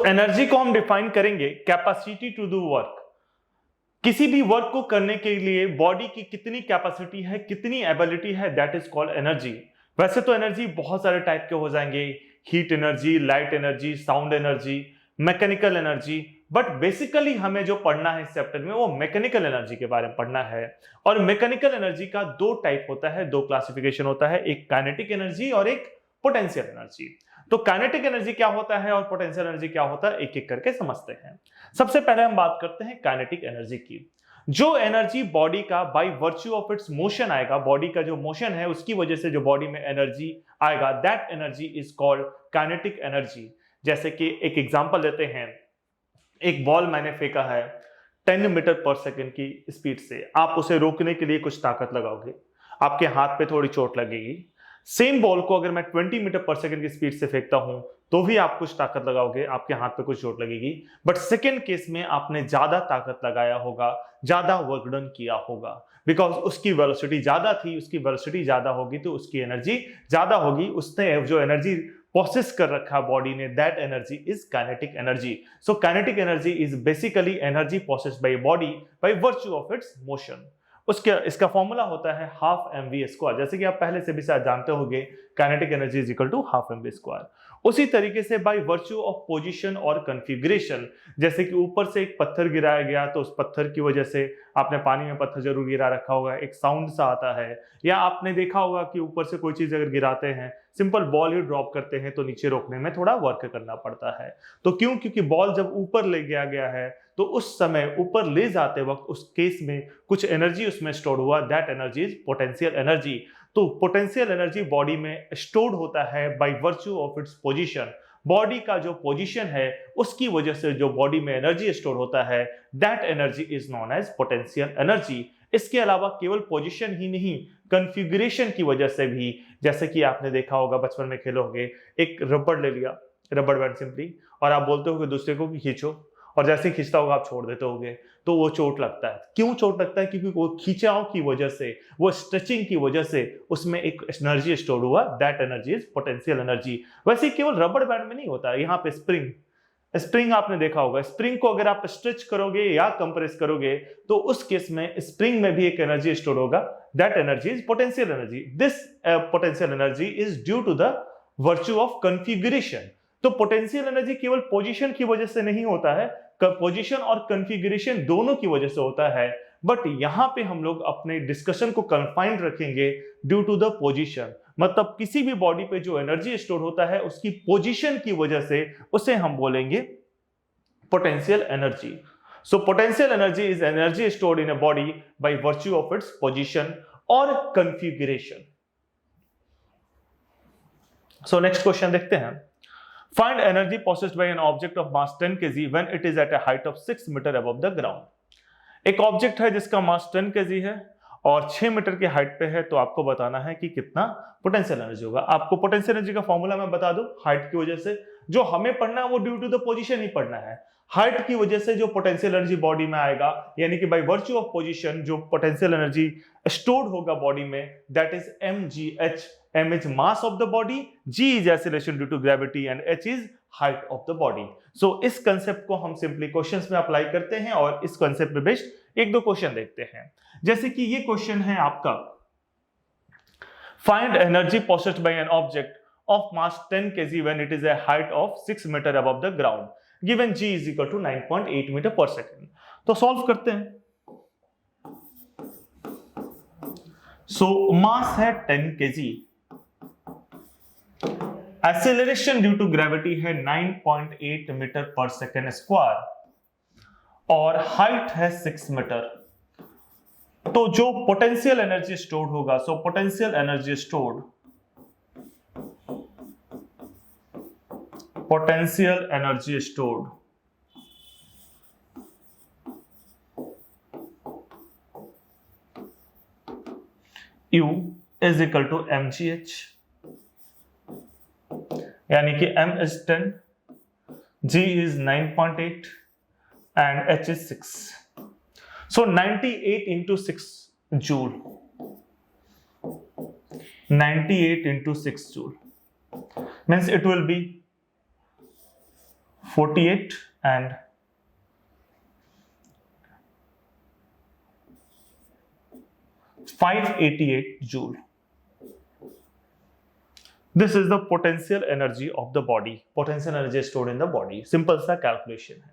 Energy को हम define करेंगे कैपेसिटी टू डू वर्क। किसी भी वर्क को करने के लिए बॉडी की कितनी कैपेसिटी है, कितनी एबिलिटी है, दैट इज कॉल्ड एनर्जी। वैसे तो एनर्जी बहुत सारे टाइप के हो जाएंगे, heat energy, light energy, sound energy, mechanical energy, but basically हमें जो पढ़ना है इस चैप्टर में वो मैकेनिकल एनर्जी के बारे में पढ़ना है। और मैकेनिकल एनर्जी का दो टाइप होता है, दो क्लासिफिकेशन होता है, एक काइनेटिक एनर्जी और एक पोटेंशियल एनर्जी। तो काइनेटिक एनर्जी क्या होता है और पोटेंशियल एनर्जी क्या होता है, एक एक करके समझते हैं। सबसे पहले हम बात करते हैं काइनेटिक एनर्जी की। जो एनर्जी बॉडी का bye virtue of its motion आएगा, बॉडी का जो मोशन है उसकी वजह से जो बॉडी में एनर्जी आएगा, that energy is called kinetic energy. जैसे कि एक एग्जांपल लेते हैं, एक बॉल मैंने फेंका है 10 मीटर पर सेकंड की स्पीड से, आप उसे रोकने के लिए कुछ ताकत लगाओगे, आपके हाथ पे थोड़ी चोट लगेगी। सेम बॉल को अगर मैं 20 मीटर पर सेकंड की स्पीड से फेंकता हूं तो भी आप कुछ ताकत लगाओगे, आपके हाथ पे कुछ चोट लगेगी। बट सेकंड केस में आपने ज्यादा ताकत लगाया होगा, ज्यादा वर्क डन किया होगा, बिकॉज उसकी वेलोसिटी ज्यादा थी, उसकी वेलोसिटी ज्यादा होगी तो उसकी एनर्जी ज्यादा होगी। उसने जो एनर्जी प्रोसेस कर रखा बॉडी ने, that energy is kinetic energy. So kinetic energy is basically energy processed by body by virtue of its motion. इसका फॉर्मूला होता है हाफ एम वी स्क्वायर। जैसे कि आप पहले से भी शायद जानते होंगे, kinetic energy is equal to half m v square. उसी तरीके से बाय वर्च्यू ऑफ पोजीशन और कॉन्फ़िगरेशन, जैसे कि ऊपर से एक पत्थर गिराया गया तो उस पत्थर की वजह से, आपने पानी में पत्थर जरूर गिरा रखा होगा, एक साउंड सा आता है, या आपने देखा होगा कि ऊपर से कोई चीज अगर गिराते हैं, सिंपल बॉल ही ड्रॉप करते हैं तो नीचे रोकने में थोड़ा वर्क करना पड़ता है। तो क्योंकि बॉल जब ऊपर ले गया है तो उस समय ऊपर ले जाते वक्त उस केस में कुछ एनर्जी उसमें स्टोर हुआ, that energy is potential energy. तो पोटेंशियल एनर्जी बॉडी में स्टोर्ड होता है bye virtue of its position. Body का जो पोजीशन है उसकी वजह से जो बॉडी में एनर्जी स्टोर होता है, that energy is known as potential energy. इसके अलावा केवल पोजीशन ही नहीं, कॉन्फ़िगरेशन की वजह से भी, जैसे कि आपने देखा होगा बचपन में खेलोगे, एक रबड़ ले लिया, रबड़ बैंड सिंपली, और आप बोलते हो कि दूसरे को कि खींचो, और जैसे ही खींचता होगा आप छोड़ देते होगे तो वो चोट लगता है। क्यों चोट लगता है? क्योंकि वो खींचाव की वजह से, वो स्ट्रेचिंग की वजह से उसमें एक एनर्जी स्टोर हुआ, that energy is potential energy. वैसे केवल रबड़ बैंड में नहीं होता, यहाँ पे स्प्रिंग आपने देखा होगा, स्प्रिंग को अगर आप स्ट्रेच करोगे या कंप्रेस करोगे तो उस केस में स्प्रिंग में भी एक एनर्जी स्टोर होगा, that energy is potential energy. This potential energy is due to the virtue of configuration. तो पोटेंशियल एनर्जी केवल पोजीशन की वजह से नहीं होता है, पोजीशन और कॉन्फ़िगरेशन दोनों की वजह से होता है। बट यहां पे हम लोग अपने डिस्कशन को कन्फाइंड रखेंगे ड्यू टू द पोजीशन। मतलब किसी भी बॉडी पे जो एनर्जी स्टोर होता है उसकी पोजीशन की वजह से उसे हम बोलेंगे potential energy. So potential energy is energy stored in a body by virtue of its position और कॉन्फ़िगरेशन। सो नेक्स्ट क्वेश्चन देखते हैं। Find energy possessed by an object of mass 10 kg when it is at a height of 6 metre above the ground। एक object है जिसका मास 10 kg है और 6 metre की height पे है, तो आपको बताना है कि कितना पोटेंशियल एनर्जी होगा। आपको पोटेंशियल एनर्जी का फॉर्मूला मैं बता दूं, हाइट की वजह से जो हमें पढ़ना है वो ड्यू टू द पोजीशन ही पढ़ना है। हाइट की वजह से जो पोटेंशियल एनर्जी बॉडी में आएगा, यानी कि बाय वर्च्यू ऑफ पोजीशन जो पोटेंशियल एनर्जी स्टोर्ड होगा बॉडी में, that is mgh। m is mass of the body, g is acceleration due to gravity and h is height of the body। so इस concept को हम simply questions में apply करते हैं और इस कंसेप्ट पे बेस्ड एक दो क्वेश्चन देखते हैं। जैसे कि ये क्वेश्चन है आपका, find energy possessed by an object of mass 10 kg when it is a height of 6 metre above the ground, given g is equal to 9.8 metre per second. तो सॉल्व करते हैं। सो मास है 10 kg, acceleration due to gravity है 9.8 metre per second square और height है 6 metre. तो जो potential energy stored होगा, so potential energy stored, potential energy stored U is equal to mgh, यानी कि m is 10, g is 9.8 and h is 6। so 98 into 6 joule, 98 into 6 joule means it will be 48 and 588 joule. This is the potential energy of the body. Potential energy stored in the body. Simple सा calculation है.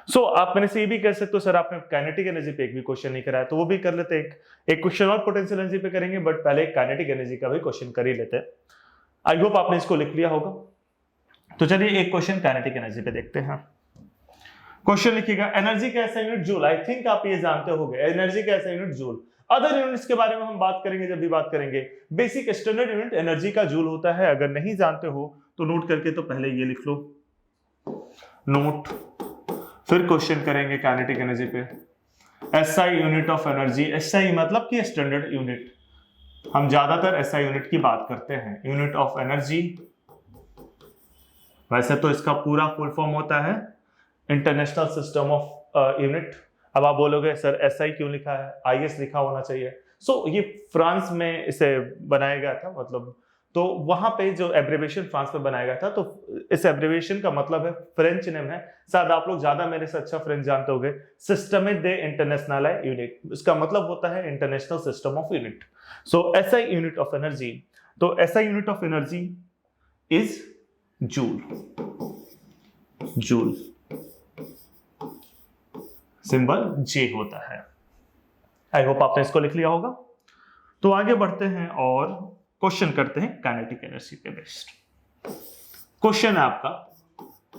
सो आप मैंने से ये भी कह सकते हो सर आपने काइनेटिक एनर्जी पे एक भी क्वेश्चन नहीं कराया, तो वो भी कर लेते हैं. एक क्वेश्चन और पोटेंशियल एनर्जी पे करेंगे, बट पहले एक काइनेटिक एनर्जी का भी क्वेश्चन कर ही लेते हैं. आई होप आपने इसको लिख लिया होगा. तो चलिए एक क्वेश्चन काइनेटिक एनर्जी पे देखते हैं. क्वेश्चन लिखिएगा, एनर्जी का ऐसा यूनिट जूल. आई थिंक आप ये जानते होंगे एनर्जी का ऐसा यूनिट जूल. अदर यूनिट्स के बारे में हम बात करेंगे जब भी बात करेंगे. बेसिक स्टैंडर्ड यूनिट एनर्जी का जूल होता है. अगर नहीं जानते हो तो नोट करके तो पहले ये लिख लो, नोट. फिर क्वेश्चन करेंगे काइनेटिक एनर्जी पे. SI unit of energy. SI मतलब कि स्टैंडर्ड यूनिट. हम ज्यादातर एसआई यूनिट की बात करते हैं. यूनिट ऑफ एनर्जी, वैसे तो इसका पूरा फुल फॉर्म होता है इंटरनेशनल सिस्टम ऑफ यूनिट. अब आप बोलोगे सर एसआई क्यों लिखा है, आईएस लिखा होना चाहिए. सो ये फ्रांस में इसे बनाया गया था, मतलब तो वहां पे जो एब्रिविएशन फ्रांस में बनाया गया था, तो इस एब्रिविएशन का मतलब है, फ्रेंच नेम है, शायद आप लोग ज्यादा मेरे से अच्छा फ्रेंच जानते होंगे, सिस्टमे दे इंटरनेशनल यूनिट. इसका मतलब होता है international system of unit. So SI unit of energy, तो SI unit of energy is joule. Joule symbol J होता है. आई होप आपने इसको लिख लिया होगा. तो आगे बढ़ते हैं और क्वेश्चन करते हैं काइनेटिक एनर्जी पे बेस्ड. क्वेश्चन है आपका,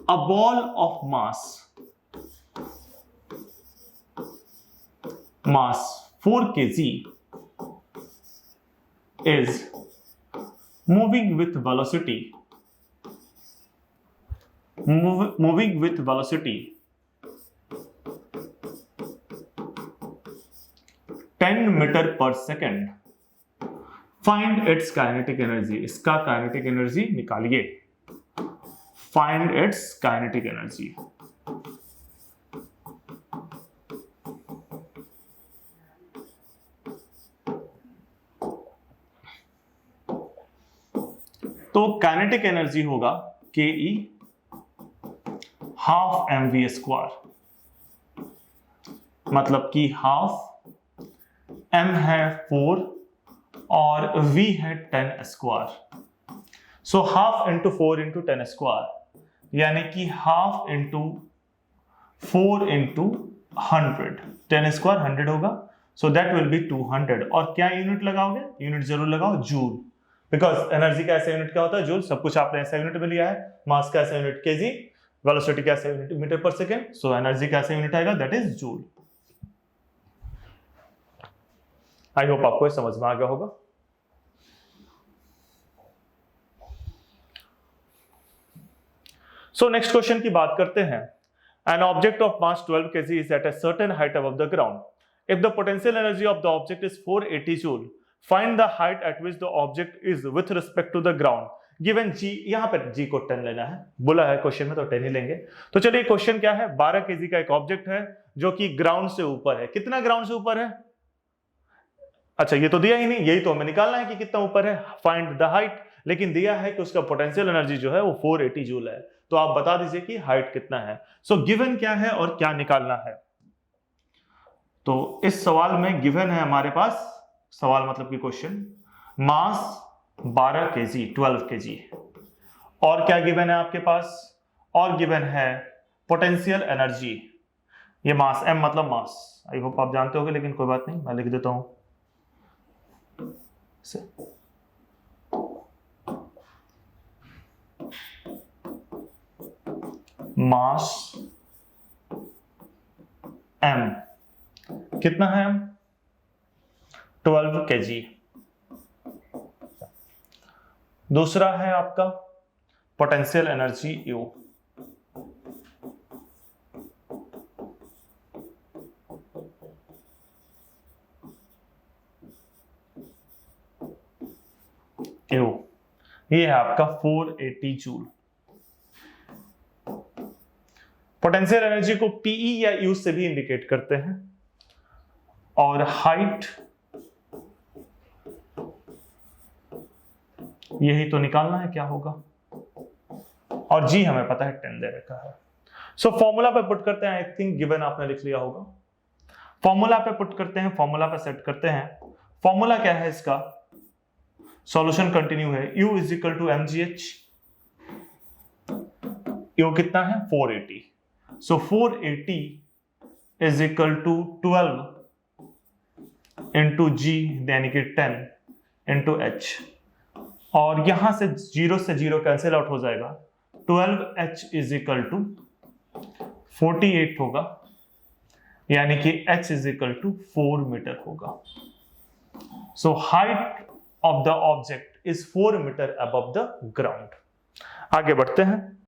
a ball of mass 4 kg is moving with velocity 10 meter per second. Find its kinetic energy. इसका काइनेटिक एनर्जी निकालिए. Find its kinetic energy. तो काइनेटिक एनर्जी होगा KE हाफ mv स्क्वायर. मतलब कि half m है 4 और v है 10 square. So half into 4 into 10 square, यानी कि हाफ इंटू 4 इंटू 100. 10 स्क्वायर 100 होगा. So that will be 200. और क्या यूनिट लगाओगे? यूनिट जरूर लगाओ जूल, बिकॉज एनर्जी का ऐसा यूनिट क्या होता है? जूल. सब कुछ आपने ऐसा यूनिट में लिया है. मास का ऐसा यूनिट केजी, वेलोसिटी का ऐसा unit metre per second. So energy का ऐसा यूनिट आएगा, that is joule. I hope आपको समझ में आ गया होगा. सो नेक्स्ट क्वेश्चन की बात करते हैं. N object of mass 12 kg is at a certain height above the ground. If the potential energy of the object is 480 joule, find the height at which the object is with respect to the ground. Given g, यहां पर g को 10 लेना है, बोला है question में, तो 10 ही लेंगे. तो चलिए क्वेश्चन क्या है, 12 kg का एक ऑब्जेक्ट है जो कि ग्राउंड से ऊपर है. कितना ग्राउंड से ऊपर है? अच्छा ये तो दिया ही नहीं, यही तो हमें निकालना है कि कितना ऊपर है. Find the height. लेकिन दिया है कि उसका पोटेंशियल एनर्जी जो है वो 480 जूल है. तो आप बता दीजिए कि हाइट कितना है. सो गिवन क्या है और क्या निकालना है. तो इस सवाल में गिवन है हमारे पास, सवाल मतलब कि क्वेश्चन, मास 12 kg 12 kg. और क्या गिवन है आपके पास? और गिवन है पोटेंशियल एनर्जी. ये मास, m मतलब मास. आई होप आप जानते होंगे, लेकिन कोई बात नहीं, मैं लिख देता हूं. मास m कितना है? m 12 kg. दूसरा है आपका पोटेंशियल एनर्जी U. ये है आपका 480 जूल. पोटेंशियल एनर्जी को PE या U से भी इंडिकेट करते हैं. और हाइट यही तो निकालना है, क्या होगा? और जी हमें पता है 10 दे रखा है। सो फॉर्मूला पे पुट करते हैं, आई थिंक गिवन आपने लिख लिया होगा। फॉर्मूला पे पुट करते हैं, फॉर्मूला पे सेट करते हैं। फॉर्मूला क्या है इसका? सॉल्यूशन कंटिन्यू है, U is equal to mgh। U कितना है? 480। So 480 is equal to 12 into g यानी कि 10 इंटू एच, और यहां से 0 से 0 कैंसिल आउट हो जाएगा। 12h इज इक्वल टू 48 होगा, यानी कि h is equal to 4 meter होगा। So height of the object is 4 meter above the ground. आगे बढ़ते हैं।